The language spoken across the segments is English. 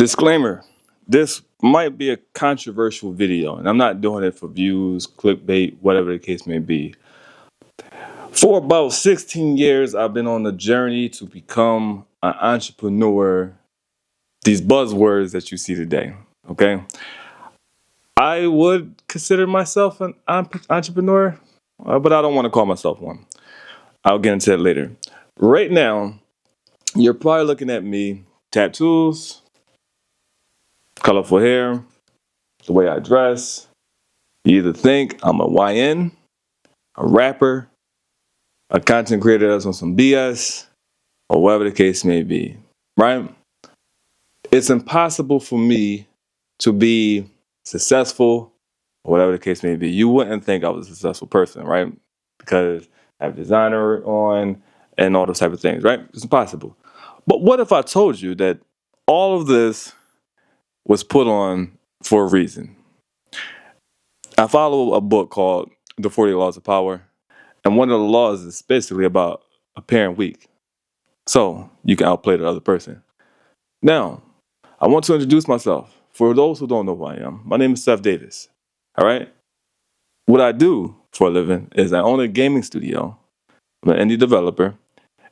Disclaimer, this might be a controversial video, and I'm not doing it for views, clickbait, whatever the case may be. For about 16 years, I've been on the journey to become an entrepreneur, these buzzwords that you see today, okay? I would consider myself an entrepreneur, but I don't want to call myself one. I'll get into that later. Right now, you're probably looking at me, tattoos, colorful hair, the way I dress. You either think I'm a YN, a rapper, a content creator that's on some BS, or whatever the case may be, right? It's impossible for me to be successful, or whatever the case may be. You wouldn't think I was a successful person, right? Because I have designer on and all those type of things, right? It's impossible. But what if I told you that all of this was put on for a reason? I follow a book called The 40 Laws of Power. And one of the laws is basically about appearing weak, so you can outplay the other person. Now, I want to introduce myself. For those who don't know who I am, my name is Seth Davis. All right? What I do for a living is I own a gaming studio. I'm an indie developer,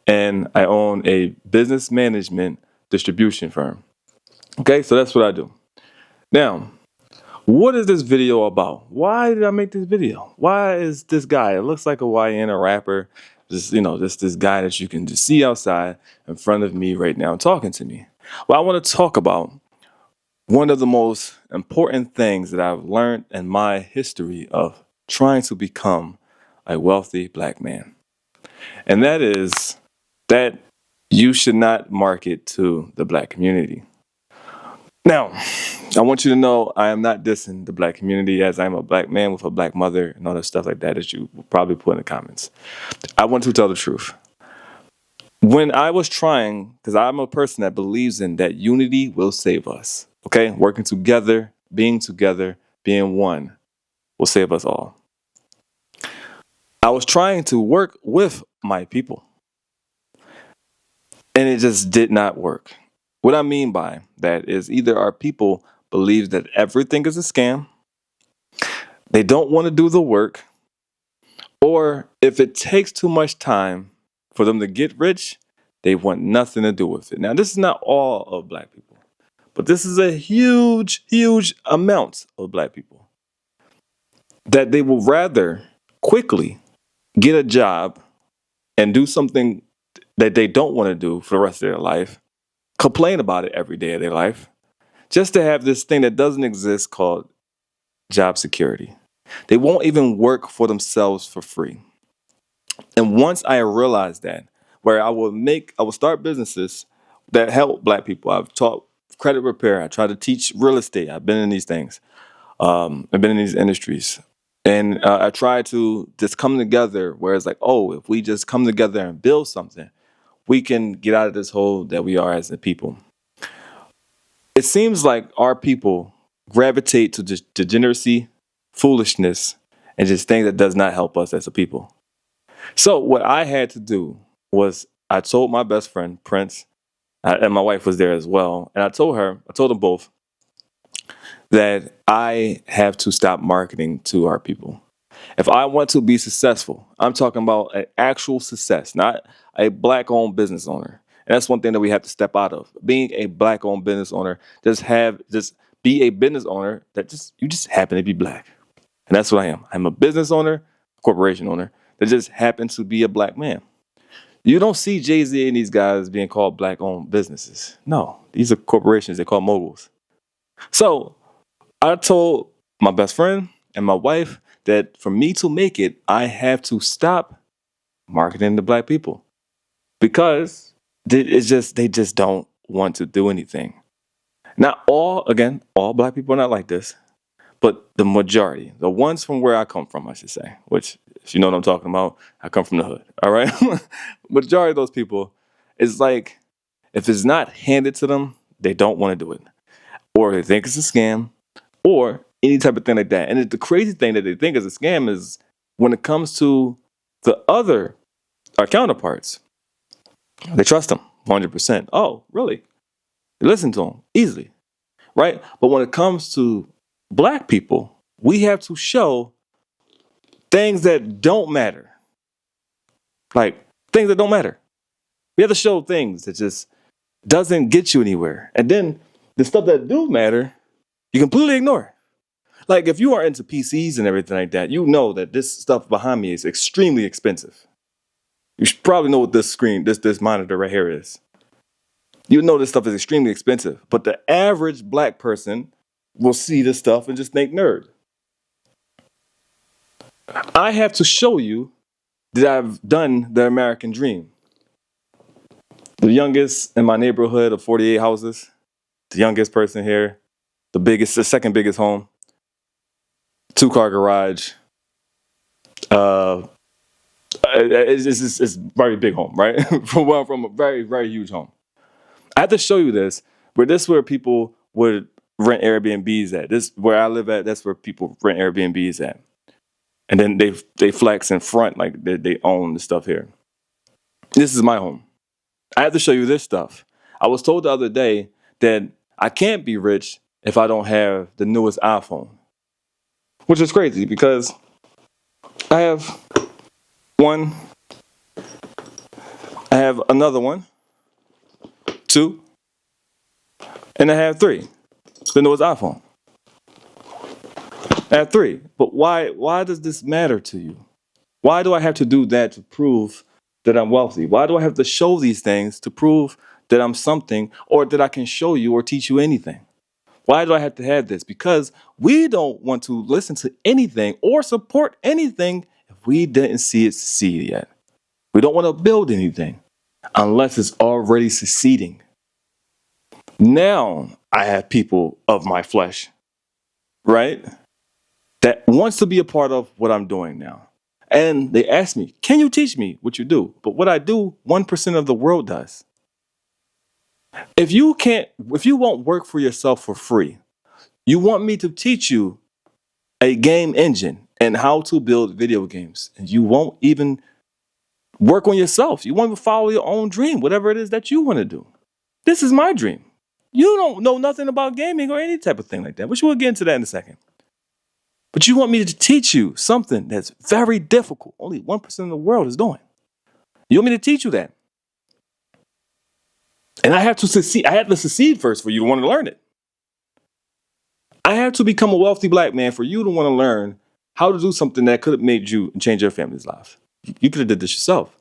and I own a business management distribution firm. Okay, so that's what I do. Now, what is this video about? Why did I make this video? Why is this guy? It looks like a YN, a rapper, just this guy that you can just see outside in front of me right now talking to me. Well, I want to talk about one of the most important things that I've learned in my history of trying to become a wealthy black man. And that is that you should not market to the black community. Now, I want you to know I am not dissing the black community, as I'm a black man with a black mother and all that stuff like that you will probably put in the comments. I want to tell the truth. When I was trying, because I'm a person that believes in that unity will save us, okay? Working together, being one will save us all. I was trying to work with my people, and it just did not work. What I mean by that is either our people believe that everything is a scam, they don't want to do the work, or if it takes too much time for them to get rich, they want nothing to do with it. Now, this is not all of black people, but this is a huge, huge amount of black people that they will rather quickly get a job and do something that they don't want to do for the rest of their life, complain about it every day of their life, just to have this thing that doesn't exist called job security. They won't even work for themselves for free. And once I realized that, where I will start businesses that help black people. I've taught credit repair. I try to teach real estate. I've been in these things. I've been in these industries. And I try to just come together where it's like, oh, if we just come together and build something, we can get out of this hole that we are as a people. It seems like our people gravitate to degeneracy, foolishness, and just things that does not help us as a people. So what I had to do was I told my best friend, Prince, and my wife was there as well, and I told them both, that I have to stop marketing to our people. If I want to be successful, I'm talking about an actual success, not a black-owned business owner. And that's one thing that we have to step out of. Being a black-owned business owner, just be a business owner that you just happen to be black. And that's what I am. I'm a business owner, corporation owner, that just happens to be a black man. You don't see Jay-Z and these guys being called black-owned businesses. No, these are corporations. They're called moguls. So I told my best friend and my wife that for me to make it, I have to stop marketing to black people because they just don't want to do anything. Not all black people are not like this, but the majority, the ones from where I come from, I should say, which, if you know what I'm talking about, I come from the hood, all right? Majority of those people, is like, if it's not handed to them, they don't want to do it. Or they think it's a scam, or any type of thing like that. And the crazy thing that they think is a scam is when it comes to our counterparts, they trust them 100%. Oh, really? They listen to them easily. right? But when it comes to black people, we have to show things that don't matter. Like things that don't matter. We have to show things that just doesn't get you anywhere. And then the stuff that do matter, you completely ignore. Like if you are into PCs and everything like that, you know that this stuff behind me is extremely expensive. You should probably know what this monitor right here is. You know this stuff is extremely expensive, but the average black person will see this stuff and just think nerd. I have to show you that I've done the American dream. The youngest in my neighborhood of 48 houses, the youngest person here, the second biggest home, 2-car garage. It's a very big home, right? from a very, very huge home. I have to show you this, where people would rent Airbnbs at. This where I live at, that's where people rent Airbnbs at. And then they flex in front like they own the stuff here. This is my home. I have to show you this stuff. I was told the other day that I can't be rich if I don't have the newest iPhone, which is crazy because I have one, I have another one, 2, and I have 3. The newest iPhone. I have 3. But why does this matter to you? Why do I have to do that to prove that I'm wealthy? Why do I have to show these things to prove that I'm something or that I can show you or teach you anything? Why do I have to have this? Because we don't want to listen to anything or support anything if we didn't see it succeed yet. We don't want to build anything unless it's already succeeding. Now I have people of my flesh, right, that wants to be a part of what I'm doing now. And they ask me, can you teach me what you do? But what I do, 1% of the world does. If you won't work for yourself for free, you want me to teach you a game engine and how to build video games, and you won't even work on yourself. You won't even follow your own dream, whatever it is that you want to do. This is my dream. You don't know nothing about gaming or any type of thing like that, which we'll get into that in a second. But you want me to teach you something that's very difficult. Only 1% of the world is doing. You want me to teach you that. And I have to succeed. I have to succeed first for you to want to learn it. I have to become a wealthy black man for you to want to learn how to do something that could have made you and change your family's life. You could have did this yourself.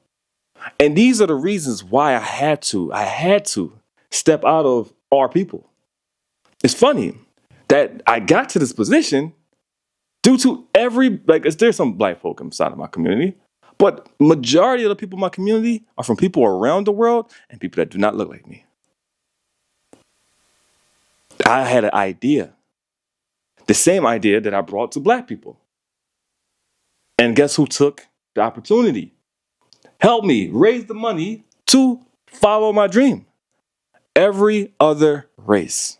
And these are the reasons why I had to step out of our people. It's funny that I got to this position due to there's some black folk inside of my community, but majority of the people in my community are from people around the world and people that do not look like me. I had an idea, the same idea that I brought to black people. And guess who took the opportunity? Helped me raise the money to follow my dream. Every other race.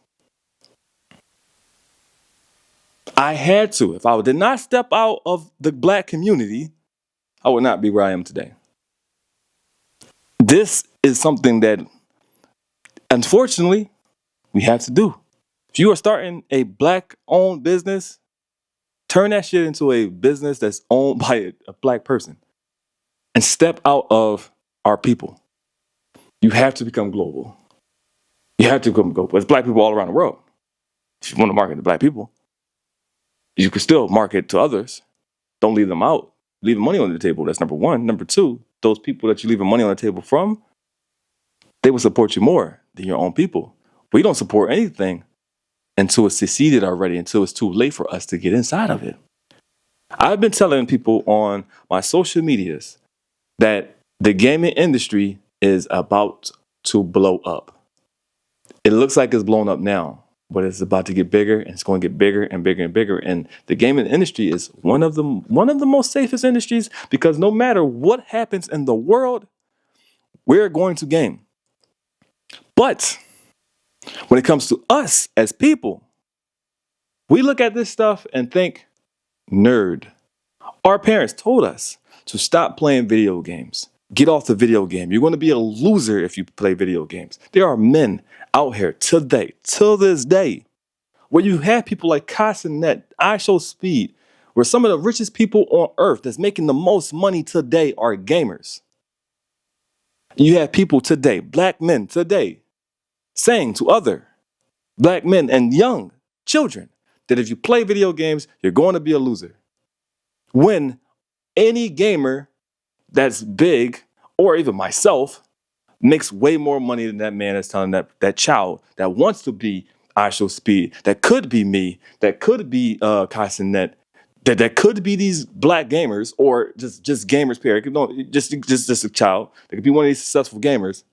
I had to. If I did not step out of the black community, I would not be where I am today. This is something that, unfortunately, we have to do. If you are starting a black-owned business, turn that shit into a business that's owned by a black person and step out of our people. You have to become global. You have to become global. There's black people all around the world. If you want to market to black people, you can still market to others. Don't leave them out. Leave money on the table. That's number one. Number two, those people that you leave money on the table from, they will support you more than your own people. We don't support anything until it's succeeded already, until it's too late for us to get inside of it. I've been telling people on my social medias that the gaming industry is about to blow up. It looks like it's blown up now, but it's about to get bigger, and it's going to get bigger and bigger and bigger. And the gaming industry is one of the most safest industries, because no matter what happens in the world, we're going to game. But when it comes to us as people, we look at this stuff and think, nerd. Our parents told us to stop playing video games. Get off the video game. You're going to be a loser if you play video games. There are men out here today, till this day, where you have people like Cassinet, IShowSpeed, where some of the richest people on earth that's making the most money today are gamers. You have people today, black men today, saying to other black men and young children that if you play video games, you're going to be a loser. When any gamer that's big, or even myself, makes way more money than that man that's telling that child that wants to be IShowSpeed, that could be me, that could be Cassinet, that could be these black gamers, or just gamers period. No, just a child. They could be one of these successful gamers.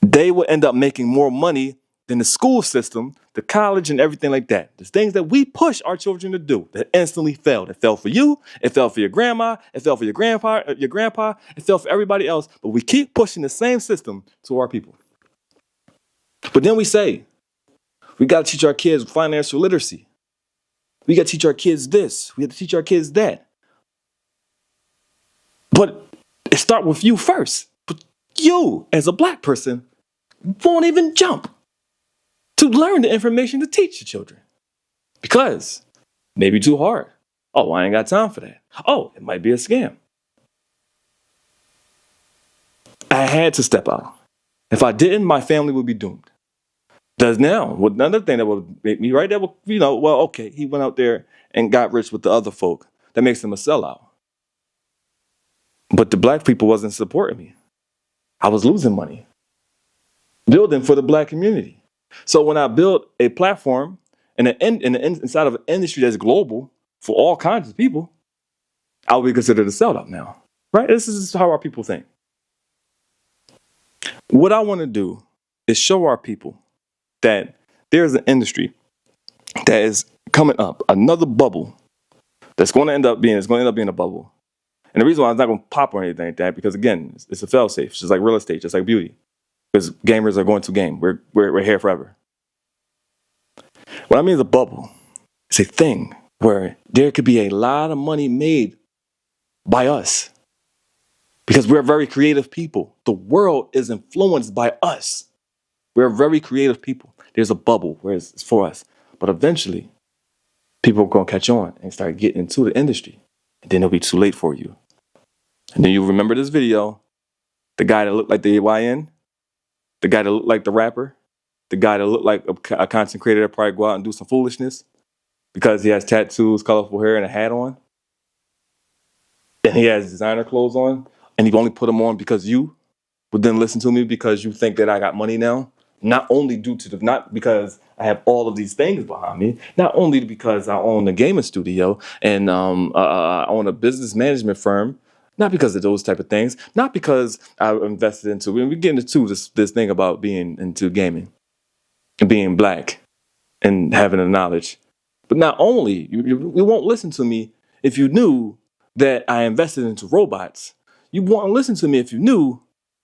They will end up making more money than the school system, the college, and everything like that. The things that we push our children to do that instantly failed. It fell for you. It fell for your grandma. It fell for your grandpa. It fell for everybody else. But we keep pushing the same system to our people. But then we say, we got to teach our kids financial literacy. We got to teach our kids this. We have to teach our kids that. But it starts with you first. But you, as a black person, won't even jump to learn the information to teach your children. Because maybe too hard. Oh, I ain't got time for that. Oh, it might be a scam. I had to step out. If I didn't, my family would be doomed. Does now. Well, another thing that would make me right there, well, okay, he went out there and got rich with the other folk. That makes him a sellout. But the black people wasn't supporting me. I was losing money building for the black community. So when I built a platform inside of an industry that's global for all kinds of people, I would be considered a sellout now, right? This is how our people think. What I want to do is show our people that there's an industry that is coming up, another bubble that's going to end up being a bubble. And the reason why it's not going to pop or anything like that, because again, it's a fail safe, just like real estate, just like beauty. Because gamers are going to game. We're here forever. What I mean is a bubble. It's a thing where there could be a lot of money made by us. Because we're very creative people. The world is influenced by us. We're very creative people. There's a bubble where it's for us. But eventually, people are going to catch on and start getting into the industry. And then it'll be too late for you. And then you remember this video, the guy that looked like the AYN, the guy that looked like the rapper, the guy that looked like a content creator that probably go out and do some foolishness because he has tattoos, colorful hair, and a hat on. And he has designer clothes on. And he only put them on because you would then listen to me because you think that I got money now. Not because I have all of these things behind me, not only because I own a gaming studio and I own a business management firm, not because of those type of things, not because I invested into, and we get into this thing about being into gaming and being black and having the knowledge. But not only, you won't listen to me if you knew that I invested into robots. You won't listen to me if you knew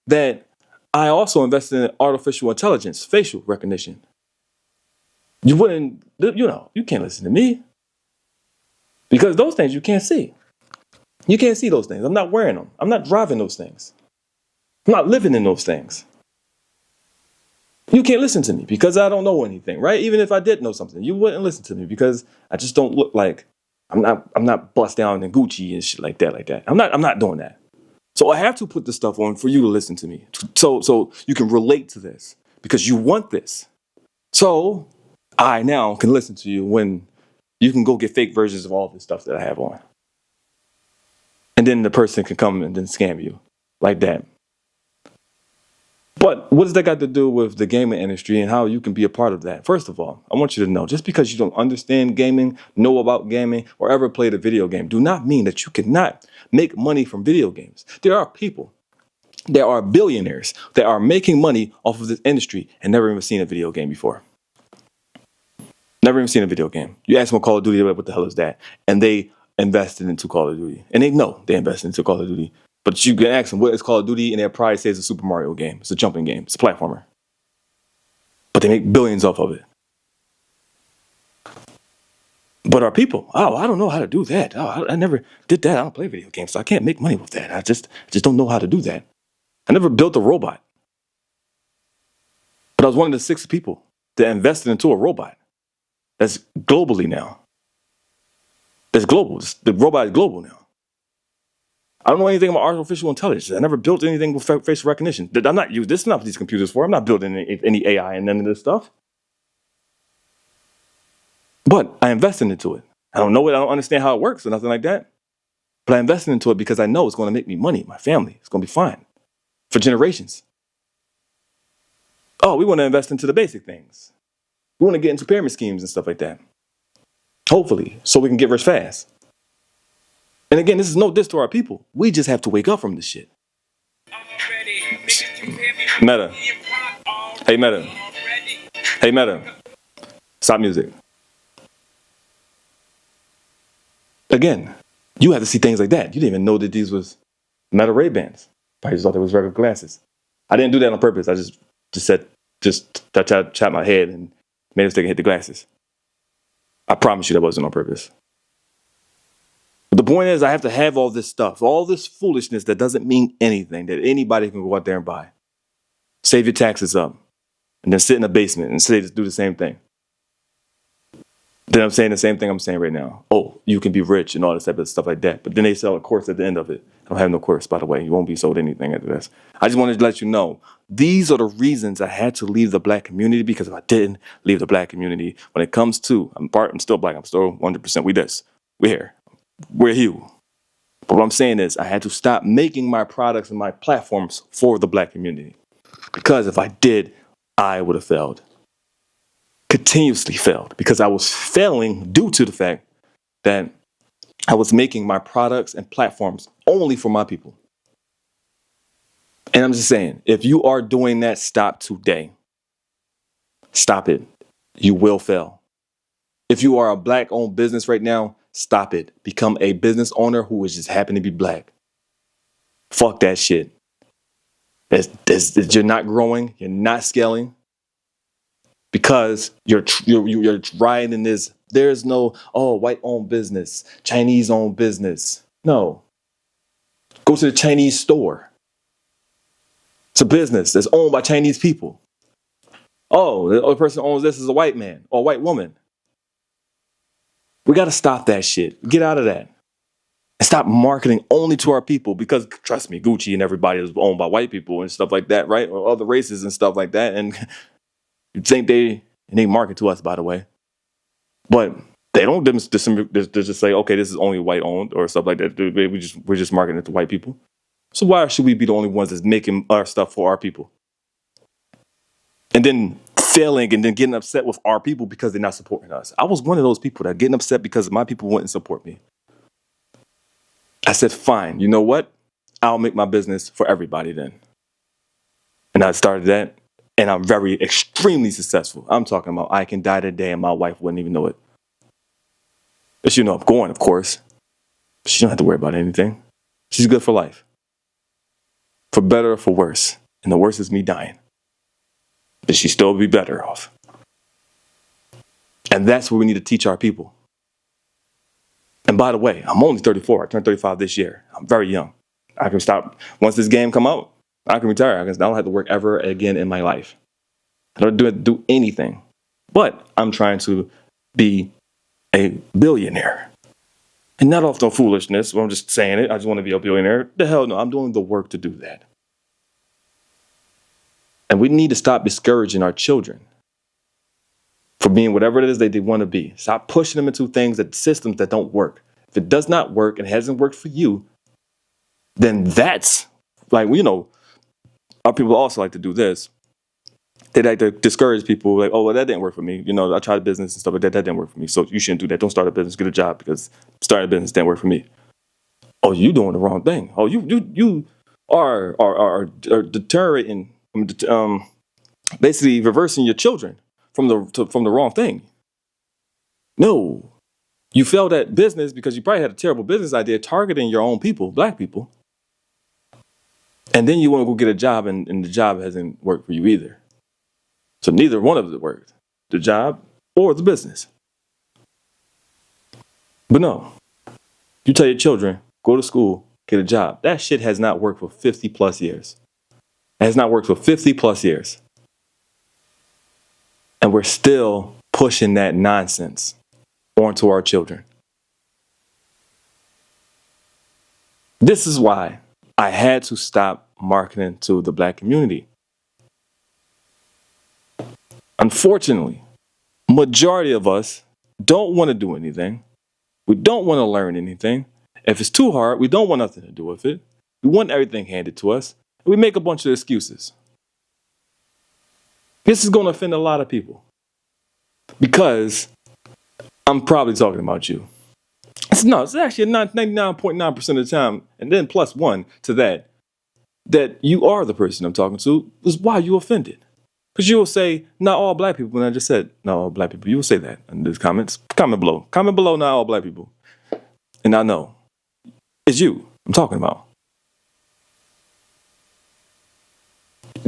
that I also invested in artificial intelligence, facial recognition. You wouldn't, you can't listen to me. Because those things you can't see. You can't see those things. I'm not wearing them. I'm not driving those things. I'm not living in those things. You can't listen to me because I don't know anything, right? Even if I did know something, you wouldn't listen to me because I just don't look like I'm not bust down in Gucci and shit like that. I'm not doing that. So I have to put this stuff on for you to listen to me. So you can relate to this because you want this. So I now can listen to you when you can go get fake versions of all this stuff that I have on. And then the person can come and then scam you like that. But what does that got to do with the gaming industry and how you can be a part of that? First of all, I want you to know, just because you don't understand gaming, know about gaming, or ever played a video game, do not mean that you cannot make money from video games. There are people, there are billionaires that are making money off of this industry and never even seen a video game before. Never even seen a video game. You ask them what Call of Duty, what the hell is that? And they invested into Call of Duty. And they know they invested into Call of Duty. But you can ask them what is Call of Duty, and they'll probably say it's a Super Mario game. It's a jumping game. It's a platformer. But they make billions off of it. But our people, I don't know how to do that. I never did that. I don't play video games, so I can't make money with that. I just don't know how to do that. I never built a robot. But I was one of the 6 people They're investing into a robot that's globally now. It's global. The robot is global now. I don't know anything about artificial intelligence. I never built anything with facial recognition. I'm not using this. Is not what these computers for. I'm not building any AI and none of this stuff. But I invested into it. I don't know it. I don't understand how it works or nothing like that. But I invested into it because I know it's going to make me money, my family. It's going to be fine for generations. Oh, we want to invest into the basic things. We want to get into pyramid schemes and stuff like that. Hopefully, so we can get rich fast. And again, this is no diss to our people. We just have to wake up from this shit. Meta. Hey, Meta. Hey, Meta. Stop music. Again, you have to see things like that. You didn't even know that these was Meta Ray-Bans. I just thought they was regular glasses. I didn't do that on purpose. I just said, tap my head and made a mistake and hit the glasses. I promise you that wasn't on purpose. But the point is, I have to have all this stuff, all this foolishness that doesn't mean anything, that anybody can go out there and buy. Save your taxes up, and then sit in a basement and say, do the same thing. Then I'm saying the same thing I'm saying right now. Oh, you can be rich and all this type of stuff like that. But then they sell a course at the end of it. I don't have no course, by the way. You won't be sold anything after this. I just wanted to let you know, these are the reasons I had to leave the black community, because if I didn't leave the black community, when it comes to, I'm still black, I'm still 100%, we're here. We're you. But what I'm saying is I had to stop making my products and my platforms for the black community. Because if I did, I would have failed. Continuously failed. Because I was failing due to the fact that I was making my products and platforms only for my people. And I'm just saying, if you are doing that, stop today. Stop it. You will fail. If you are a black-owned business right now, stop it. Become a business owner who is just happen to be black. Fuck that shit. You're not growing. You're not scaling. Because you're riding this. There's no, white-owned business, Chinese-owned business. No. Go to the Chinese store. It's a business that's owned by Chinese people. Oh, the other person who owns this is a white man or a white woman. We got to stop that shit. Get out of that. And stop marketing only to our people, because trust me, Gucci and everybody is owned by white people and stuff like that, right? Or other races and stuff like that. And you think they market to us, by the way. But they don't just say, okay, this is only white owned or stuff like that. We're just marketing it to white people. So why should we be the only ones that's making our stuff for our people? And then failing and then getting upset with our people because they're not supporting us. I was one of those people that getting upset because my people wouldn't support me. I said, fine, you know what? I'll make my business for everybody then. And I started that, and I'm very extremely successful. I'm talking about I can die today and my wife wouldn't even know it. But she know I'm going, of course. She don't have to worry about anything. She's good for life. For better or for worse. And the worst is me dying. But she still be better off. And that's what we need to teach our people. And by the way, I'm only 34. I turned 35 this year. I'm very young. I can stop. Once this game come out, I can retire. I don't have to work ever again in my life. I don't do anything. But I'm trying to be a billionaire. And not off no foolishness. I'm just saying it. I just want to be a billionaire. The hell no. I'm doing the work to do that. And we need to stop discouraging our children for being whatever it is they want to be. Stop pushing them into systems that don't work. If it does not work and hasn't worked for you, then that's like, our people also like to do this. They like to discourage people like, oh, well, that didn't work for me. I tried business and stuff like that. That didn't work for me. So you shouldn't do that. Don't start a business, get a job, because starting a business didn't work for me. Oh, you doing the wrong thing. Oh, you are deteriorating, basically reversing your children from the wrong thing. No, you failed at business because you probably had a terrible business idea targeting your own people, black people. And then you want to go get a job and the job hasn't worked for you either. So neither one of it worked, the job or the business. But no, you tell your children, go to school, get a job. That shit has not worked for 50 plus years. It has not worked for 50 plus years. And And we're still pushing that nonsense onto our children. This is why I had to stop marketing to the Black community. Unfortunately, majority of us don't want to do anything. We don't want to learn anything. If it's too hard, we don't want nothing to do with it. We want everything handed to us. And we make a bunch of excuses. This is going to offend a lot of people because I'm probably talking about you. It's actually 99.9% of the time, and then plus one to that you are the person I'm talking to, is why you offended. Because you will say, not all Black people, and I just said, not all Black people. You will say that in the comments. Comment below. Comment below, not all Black people. And I know, it's you I'm talking about.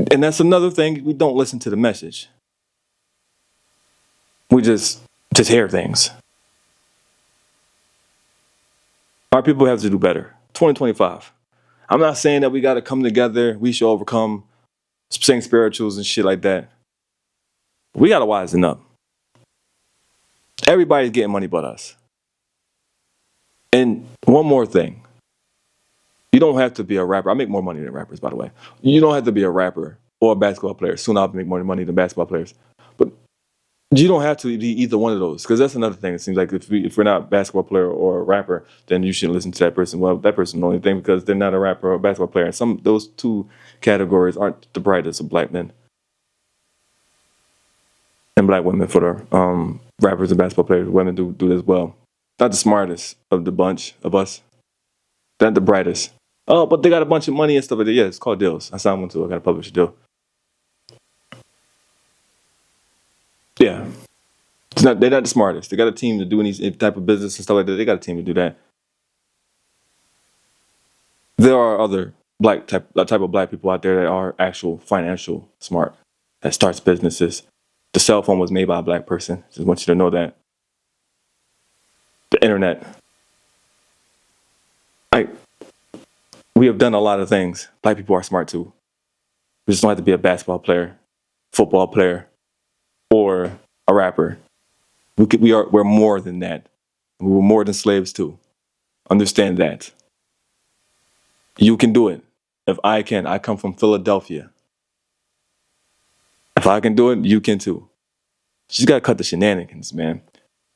And that's another thing, we don't listen to the message. We just hear things. Our people have to do better. 2025. I'm not saying that we got to come together, we should overcome, sing spirituals and shit like that. We got to wisen up. Everybody's getting money but us. And one more thing. You don't have to be a rapper. I make more money than rappers, by the way. You don't have to be a rapper or a basketball player. Soon I'll make more money than basketball players. But you don't have to be either one of those, because that's another thing. It seems like if we're not a basketball player or a rapper, then you shouldn't listen to that person. Well, that person's the only thing because they're not a rapper or a basketball player. And those two categories aren't the brightest of Black men and Black women for the rappers and basketball players. Women do it as well. Not the smartest of the bunch of us. They're not the brightest. Oh, but they got a bunch of money and stuff like that. Yeah, it's called deals. I signed one too. I got to publish a deal. Yeah. They're not the smartest. They got a team to do any type of business and stuff like that. They got a team to do that. There are other type of Black people out there that are actual financial smart, that starts businesses. The cell phone was made by a Black person. Just want you to know that. The internet. We have done a lot of things. Black people are smart too. We just don't have to be a basketball player, football player, or a rapper. We're more than that. We were more than slaves too. Understand that. You can do it. If I can, I come from Philadelphia. If I can do it, you can too. You just gotta cut the shenanigans, man.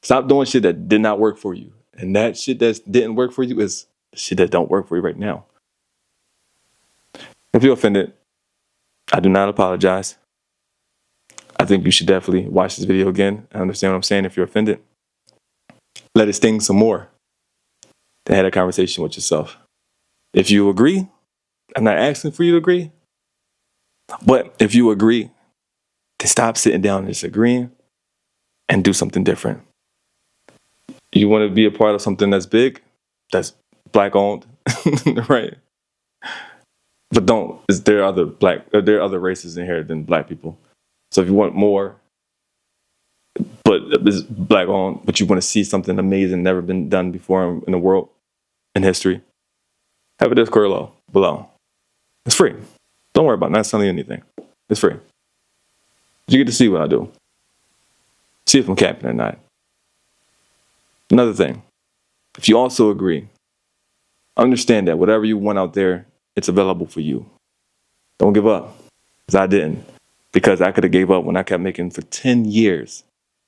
Stop doing shit that did not work for you. And that shit that didn't work for you is the shit that don't work for you right now. If you're offended, I do not apologize. I think you should definitely watch this video again. I understand what I'm saying. If you're offended, let it sting some more to have a conversation with yourself. If you agree, I'm not asking for you to agree, but if you agree, then stop sitting down and disagreeing and do something different. You want to be a part of something that's big, that's Black owned, right? But there are other races in here than Black people. So if you want more, but it's Black owned, but you want to see something amazing, never been done before in the world, in history, have a Discord below. It's free. Don't worry about it. Not selling you anything. It's free. You get to see what I do. See if I'm capping or not. Another thing, if you also agree, understand that whatever you want out there, it's available for you. Don't give up, because I didn't. Because I could have gave up when I kept making for 10 years.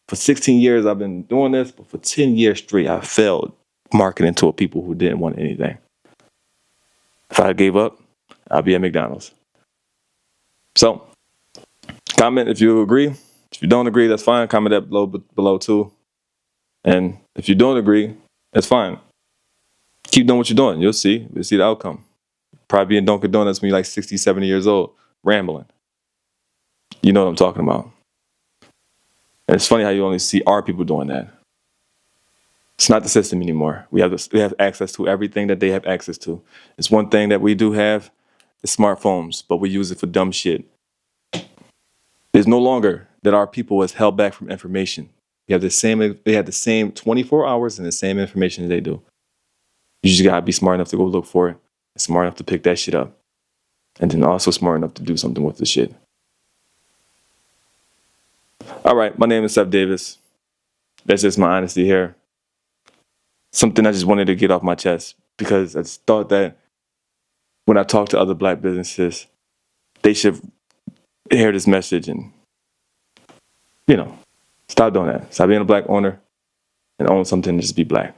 For 16 years, I've been doing this, but for 10 years straight, I failed marketing to people who didn't want anything. If I gave up, I'll be at McDonald's. So, comment if you agree. If you don't agree, that's fine. Comment that below too. And if you don't agree, that's fine. Keep doing what you're doing. You'll see the outcome. Probably be in Dunkin' Donuts when you're like 60, 70 years old, rambling. You know what I'm talking about. And it's funny how you only see our people doing that. It's not the system anymore. We have access to everything that they have access to. It's one thing that we do have is smartphones, but we use it for dumb shit. It's no longer that our people is held back from information. They have the same 24 hours and the same information as they do. You just gotta be smart enough to go look for it, and smart enough to pick that shit up, and then also smart enough to do something with the shit. All right, my name is Seth Davis. That's just my honesty here. Something I just wanted to get off my chest because I just thought that when I talk to other black businesses, they should hear this message and, stop doing that. Stop being a black owner and own something and just be black.